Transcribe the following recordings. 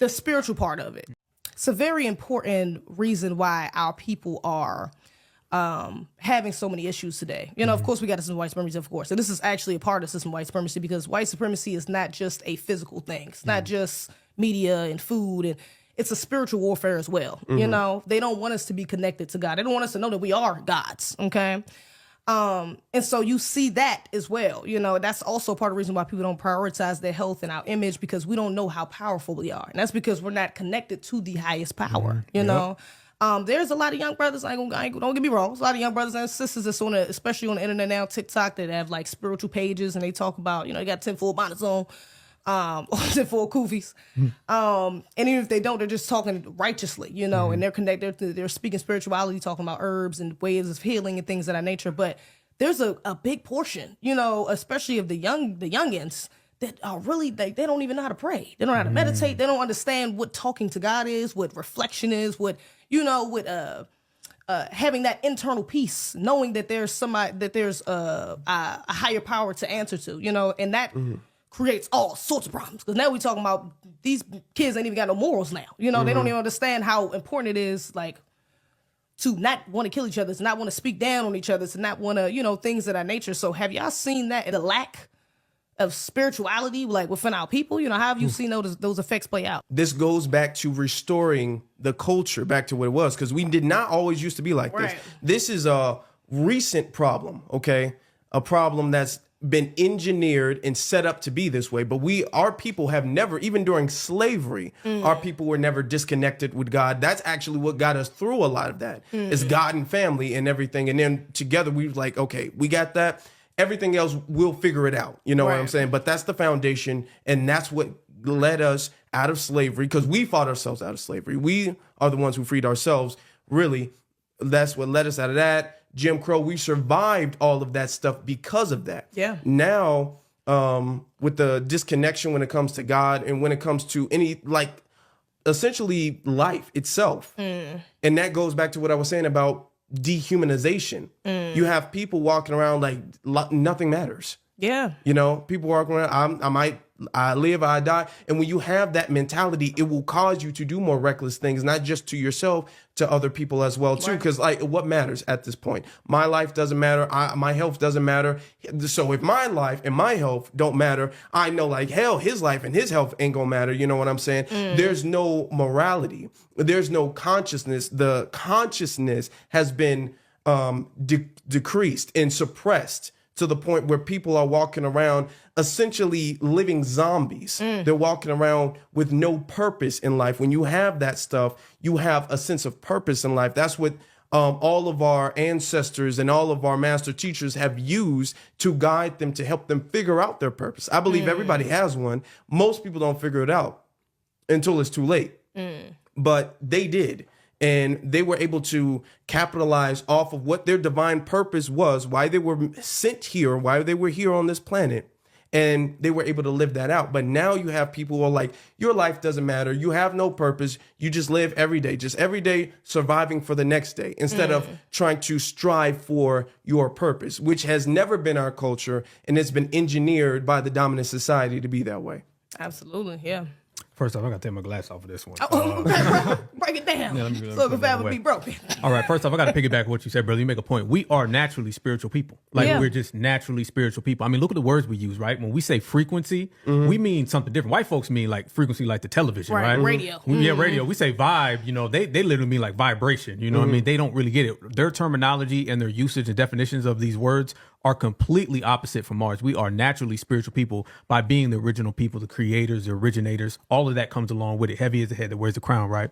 the spiritual part of it. It's a very important reason why our people are having so many issues today. You know, of course, we got system white supremacy, of course. And this is actually a part of system white supremacy, because white supremacy is not just a physical thing. It's not just media and food, and it's a spiritual warfare as well. You know, they don't want us to be connected to God. They don't want us to know that we are gods, okay? And so you see that as well. You know, that's also part of the reason why people don't prioritize their health and our image, because we don't know how powerful we are. And that's because we're not connected to the highest power, you know? There's a lot of young brothers, don't get me wrong, there's a lot of young brothers and sisters that's on especially on the internet now, TikTok, that have like spiritual pages, and they talk about, you know, they got 10 full bonnets on, or 10 full kufis. And even if they don't, they're just talking righteously, you know, and they're connected, they're speaking spirituality, talking about herbs and ways of healing and things of that nature. But there's a big portion, you know, especially of the youngins, that are really, they don't even know how to pray. They don't know how to meditate. They don't understand what talking to God is, what reflection is, what, you know, what having that internal peace, knowing that there's somebody, that there's a higher power to answer to, you know, and that creates all sorts of problems. Because now we're talking about these kids ain't even got no morals now. You know, they don't even understand how important it is, like, to not want to kill each other, to not want to speak down on each other, to not want to, you know, things of that nature. So have y'all seen that, the lack of spirituality, like within our people? You know, how have you seen those effects play out? This goes back to restoring the culture back to what it was, because we did not always used to be like this. This is a recent problem, okay? A problem that's been engineered and set up to be this way. But our people have never, even during slavery, our people were never disconnected with God. That's actually what got us through a lot of that, is God and family and everything. And then together we was like, okay, we got that. Everything else, we'll figure it out. You know what I'm saying? But that's the foundation, and that's what led us out of slavery, because we fought ourselves out of slavery. We are the ones who freed ourselves, really. That's what led us out of that. Jim Crow, we survived all of that stuff because of that. Yeah. Now, with the disconnection when it comes to God and when it comes to any, like, essentially life itself. And that goes back to what I was saying about dehumanization. You have people walking around like nothing matters. Yeah. You know, people walking around, I live, I die. And when you have that mentality, it will cause you to do more reckless things, not just to yourself, to other people as well too. Because like, what matters at this point? My life doesn't matter. My health doesn't matter. So if my life and my health don't matter, I know like hell, his life and his health ain't gonna matter. You know what I'm saying? There's no morality. There's no consciousness. The consciousness has been decreased and suppressed to the point where people are walking around essentially living zombies. They're walking around with no purpose in life. When you have that stuff, you have a sense of purpose in life. That's what all of our ancestors and all of our master teachers have used to guide them, to help them figure out their purpose. I believe everybody has one. Most people don't figure it out until it's too late. But they did. And they were able to capitalize off of what their divine purpose was, why they were sent here, why they were here on this planet. And they were able to live that out. But now you have people who are like, your life doesn't matter. You have no purpose. You just live every day surviving for the next day, instead of trying to strive for your purpose, which has never been our culture. And it's been engineered by the dominant society to be that way. Absolutely. Yeah. First off, I got to take my glass off of this one. Break it down. So the valve would be broken. All right. First off, I got to piggyback what you said, brother. You make a point. We are naturally spiritual people. Like we're just naturally spiritual people. I mean, look at the words we use, right? When we say frequency, we mean something different. White folks mean like frequency, like the television, right? Radio. Yeah, radio. We say vibe. You know, they literally mean like vibration. You know what I mean? They don't really get it. Their terminology and their usage and definitions of these words are completely opposite from ours. We are naturally spiritual people by being the original people, the creators, the originators. All of that comes along with it. Heavy is the head that wears the crown, right?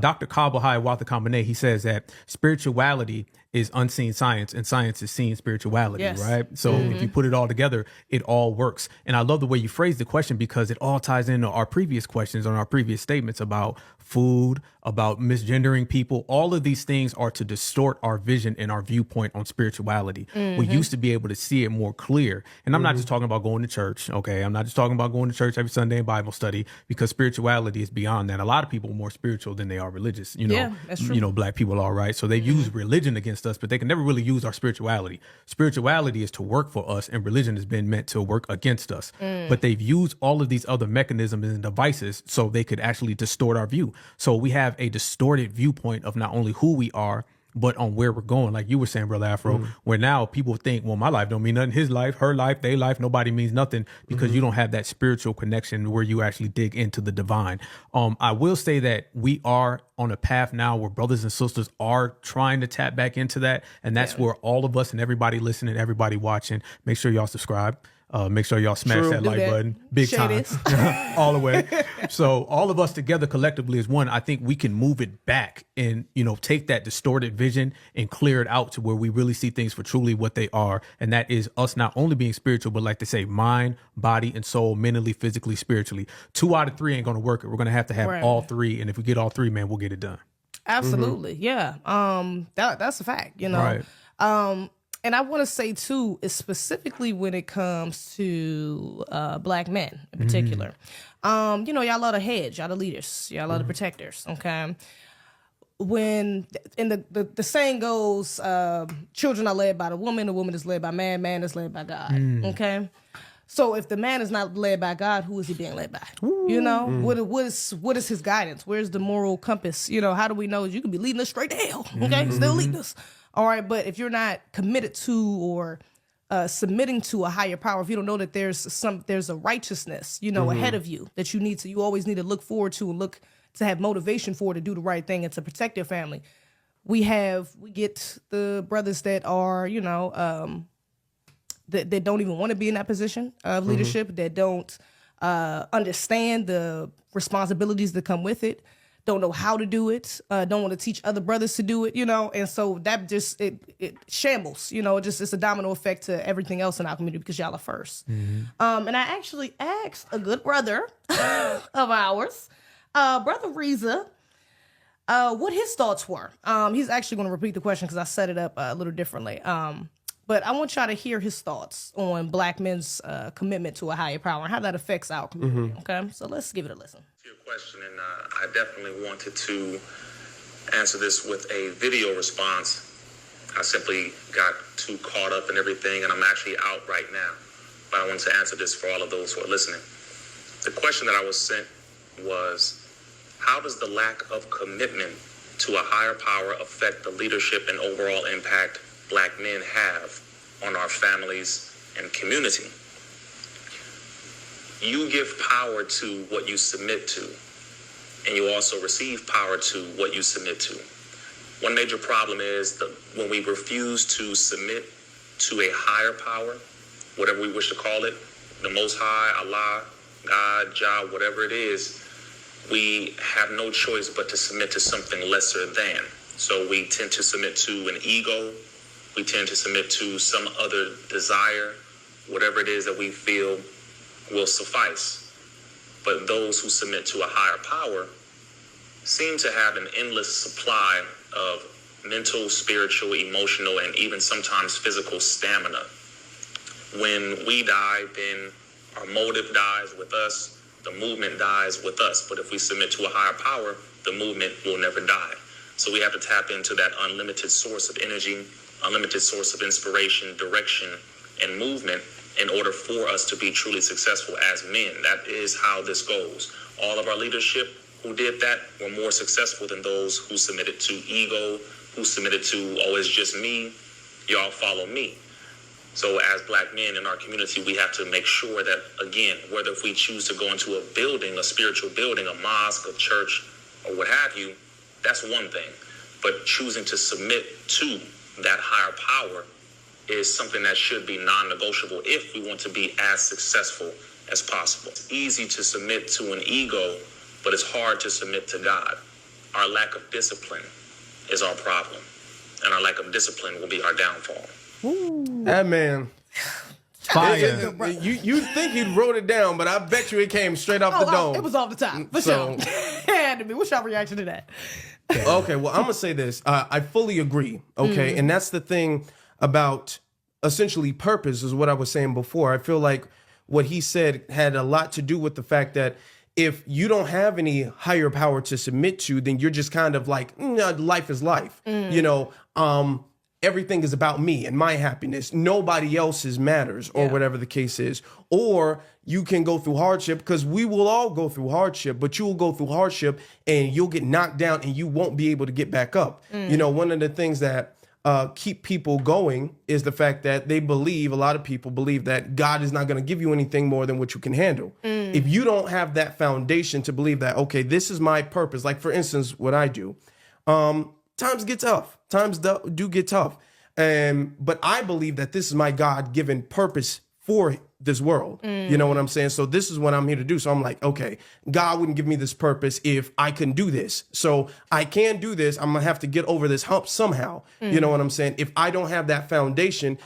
Dr. Kabul Hiawatha Khamenei, he says that spirituality is unseen science and science is seen spirituality, right? So if you put it all together, it all works. And I love the way you phrased the question, because it all ties into our previous questions on our previous statements about food, about misgendering people. All of these things are to distort our vision and our viewpoint on spirituality. We used to to be able to see it more clear. And I'm not just talking about going to church, okay? I'm not just talking about going to church every Sunday in Bible study, because spirituality is beyond that. A lot of people are more spiritual than they are religious. Yeah, that's true. Black people are, right? So they use religion against us, but they can never really use our spirituality. Spirituality is to work for us, and religion has been meant to work against us. But they've used all of these other mechanisms and devices so they could actually distort our view. So we have a distorted viewpoint of not only who we are, but on where we're going. Like you were saying, Brother Afro, where now people think, well, my life don't mean nothing. His life, her life, their life, nobody means nothing, because you don't have that spiritual connection where you actually dig into the divine. I will say that we are on a path now where brothers and sisters are trying to tap back into that. And that's where all of us and everybody listening, everybody watching, make sure y'all subscribe. Make sure y'all smash that like button big time all the way. So all of us together collectively as one, I think we can move it back and, take that distorted vision and clear it out to where we really see things for truly what they are. And that is us not only being spiritual, but like they say, mind, body, and soul, mentally, physically, spiritually. 2 out of 3 ain't going to work. We're going to have all 3. And if we get all 3, man, we'll get it done. Absolutely. Yeah. That's a fact, Right. And I want to say, too, is specifically when it comes to Black men in particular. Y'all love to hedge, y'all the leaders, y'all love the protectors, okay? And the saying goes, children are led by the woman is led by man is led by God, okay? So if the man is not led by God, who is he being led by? What is his guidance? Where's the moral compass? How do we know you can be leading us straight to hell, okay? Still leading us. All right, but if you're not committed to or submitting to a higher power, if you don't know that there's a righteousness, ahead of you that you always need to look forward to and look to have motivation for, to do the right thing and to protect your family. We get the brothers that are, that don't even want to be in that position of leadership, that don't understand the responsibilities that come with it, don't know how to do it, don't want to teach other brothers to do it, and so that just, it shambles, it's a domino effect to everything else in our community because y'all are first. And I actually asked a good brother of ours, Brother Rizza, what his thoughts were. He's actually going to repeat the question because I set it up a little differently. But I want y'all to hear his thoughts on Black men's commitment to a higher power and how that affects our community. Okay, so let's give it a listen. Your question, and I definitely wanted to answer this with a video response. I simply got too caught up in everything, and I'm actually out right now. But I wanted to answer this for all of those who are listening. The question that I was sent was, how does the lack of commitment to a higher power affect the leadership and overall impact Black men have on our families and community? You give power to what you submit to, and you also receive power to what you submit to. One major problem is that when we refuse to submit to a higher power, whatever we wish to call it, the Most High, Allah, God, Jah, whatever it is, we have no choice but to submit to something lesser than. So we tend to submit to an ego. We tend to submit to some other desire, whatever it is that we feel will suffice. But those who submit to a higher power seem to have an endless supply of mental, spiritual, emotional, and even sometimes physical stamina. When we die, then our motive dies with us, the movement dies with us. But if we submit to a higher power, the movement will never die. So we have to tap into that unlimited source of energy, unlimited source of inspiration, direction, and movement in order for us to be truly successful as men. That is how this goes. All of our leadership who did that were more successful than those who submitted to ego, who submitted to, oh, it's just me, y'all follow me. So as Black men in our community, we have to make sure that, again, whether if we choose to go into a building, a spiritual building, a mosque, a church, or what have you, that's one thing. But choosing to submit to that higher power is something that should be non-negotiable if we want to be as successful as possible. It's easy to submit to an ego, but it's hard to submit to God. Our lack of discipline is our problem, and our lack of discipline will be our downfall. Ooh. That man. Fire. You think he wrote it down, but I bet you it came straight off the dome. It was off the top. For sure. Had to be. What's your reaction to that? Okay, well, I'm going to say this. I fully agree, okay? And that's the thing about essentially purpose is what I was saying before. I feel like what he said had a lot to do with the fact that if you don't have any higher power to submit to, then you're just kind of like, life is life. You know, everything is about me and my happiness. Nobody else's matters, or whatever the case is. Or you can go through hardship, because we will all go through hardship, but you will go through hardship and you'll get knocked down and you won't be able to get back up. You know, one of the things that keep people going is the fact that a lot of people believe that God is not going to give you anything more than what you can handle. If you don't have that foundation to believe that, okay, this is my purpose. Like, for instance, what I do, times get tough. Times do get tough. But I believe that this is my God-given purpose for this world. You know what I'm saying? So this is what I'm here to do. So I'm like, okay, God wouldn't give me this purpose if I couldn't do this. So I can do this. I'm going to have to get over this hump somehow. You know what I'm saying? If I don't have that foundation,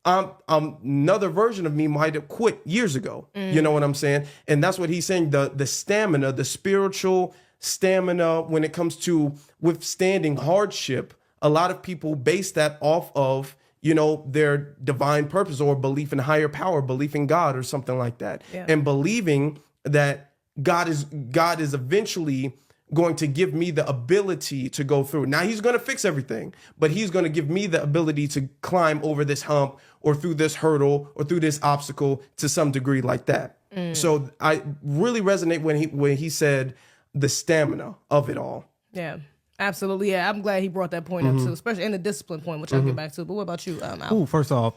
another version of me might have quit years ago. You know what I'm saying? And that's what he's saying. The stamina, the spiritual stamina when it comes to withstanding hardship, a lot of people base that off of, you know, their divine purpose or belief in higher power, belief in God or something like that. And believing that God is eventually going to give me the ability to go through. Now he's going to fix everything, but he's going to give me the ability to climb over this hump or through this hurdle or through this obstacle to some degree like that. So I really resonate when he said the stamina of it all. Yeah. Absolutely, yeah. I'm glad he brought that point up too, especially in the discipline point, which I'll get back to. But what about you, Al? Ooh, first off,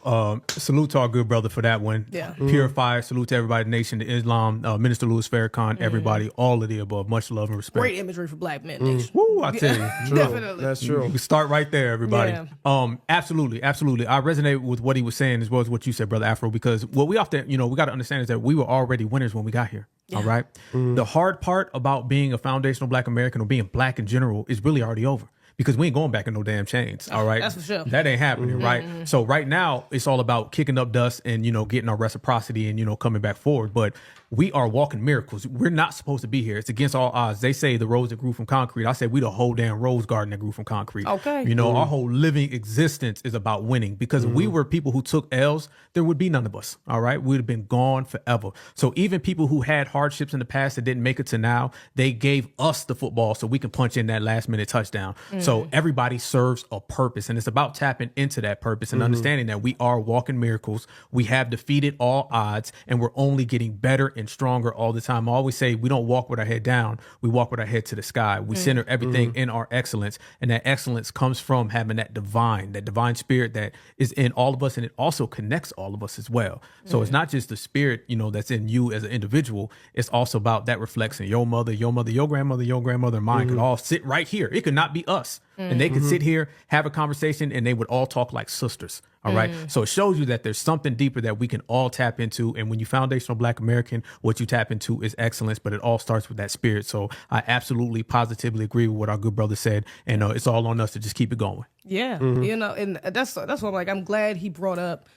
salute to our good brother for that one. Yeah. Purifier, salute to everybody, Nation to Islam, Minister Louis Farrakhan, everybody, all of the above. Much love and respect. Great imagery for Black men. Nation. Woo, I tell you. Definitely. That's true. We can start right there, everybody. Yeah. Absolutely. I resonate with what he was saying as well as what you said, Brother Afro, because what we often, we got to understand is that we were already winners when we got here. All right. The hard part about being a foundational Black American or being Black in general is really already over. Because we ain't going back in no damn chains, all right? That's for sure. That ain't happening, right? So right now, it's all about kicking up dust and, getting our reciprocity and, coming back forward. But we are walking miracles. We're not supposed to be here. It's against all odds. They say the rose that grew from concrete. I say we the whole damn rose garden that grew from concrete. Okay. Our whole living existence is about winning. Because if we were people who took L's, there would be none of us, all right? We'd have been gone forever. So even people who had hardships in the past that didn't make it to now, they gave us the football so we can punch in that last minute touchdown. So everybody serves a purpose, and it's about tapping into that purpose and understanding that we are walking miracles. We have defeated all odds, and we're only getting better and stronger all the time. I always say we don't walk with our head down. We walk with our head to the sky. We center everything in our excellence, and that excellence comes from having that divine spirit that is in all of us, and it also connects all of us as well. So it's not just the spirit, that's in you as an individual. It's also about that reflects in your mother, your grandmother, and mine could all sit right here. It could not be us. And they could sit here, have a conversation, and they would all talk like sisters. All right. So it shows you that there's something deeper that we can all tap into. And when you foundational Black American, what you tap into is excellence, but it all starts with that spirit. So I absolutely positively agree with what our good brother said. And it's all on us to just keep it going. Yeah. And that's what I'm like. I'm glad he brought up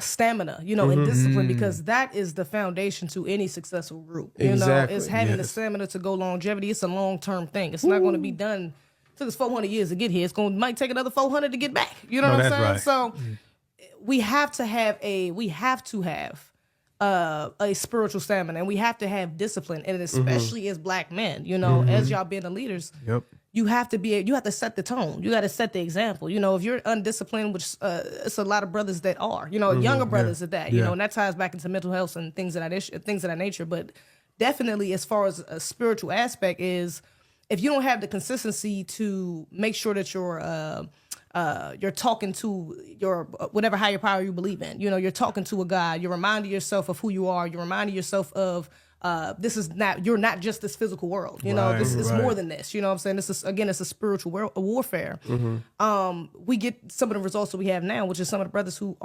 stamina, and discipline, because that is the foundation to any successful group. Exactly. It's having the stamina to go longevity. It's a long-term thing. It's not going to be done. Took us 400 years to get here. Might take another 400 to get back. You know what I'm saying? Right. So we have to have a spiritual stamina, and we have to have discipline, and especially as Black men, as y'all being the leaders. Yep. You have to set the tone. You got to set the example. If you're undisciplined, which it's a lot of brothers that are, younger brothers at that, and that ties back into mental health and things of that nature. But definitely, as far as a spiritual aspect is, if you don't have the consistency to make sure that you're talking to your whatever higher power you believe in, you're talking to a God, you're reminding yourself of who you are, you're reminding yourself of you're not just this physical world, this is more than this, what I'm saying? This is, again, it's a spiritual warfare. We get some of the results that we have now, which is some of the brothers who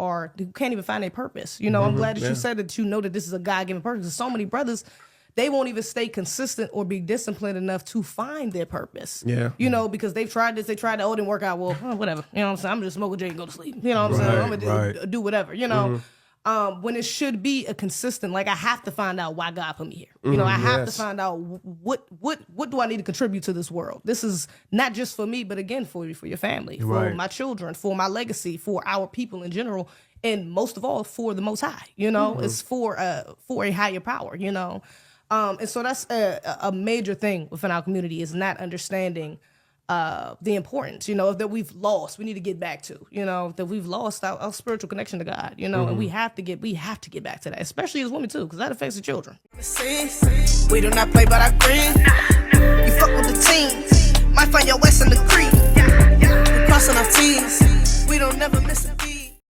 can't even find their purpose. I'm glad that you said that, that this is a God-given purpose. So many brothers, they won't even stay consistent or be disciplined enough to find their purpose. Yeah. Because they've tried this, it didn't work out. Well, whatever. I'm saying? I'm just smoke a J and go to sleep. I'm saying? I'm going to do whatever, when it should be a consistent, like I have to find out why God put me here. You know, I have to find out what do I need to contribute to this world. This is not just for me, but again, for your family, for my children, for my legacy, for our people in general, and most of all, for the Most High. You know, it's for a higher power. You know, and so that's a major thing within our community is not understanding the importance, you know, that we've lost. We need to get back to, you know, that we've lost our spiritual connection to God, you know, and we have to get back to that, especially as women too, because that affects the children. We do not play by our green. You fuck with the team, might find your West in the creek. We crossing our T's. We don't never miss a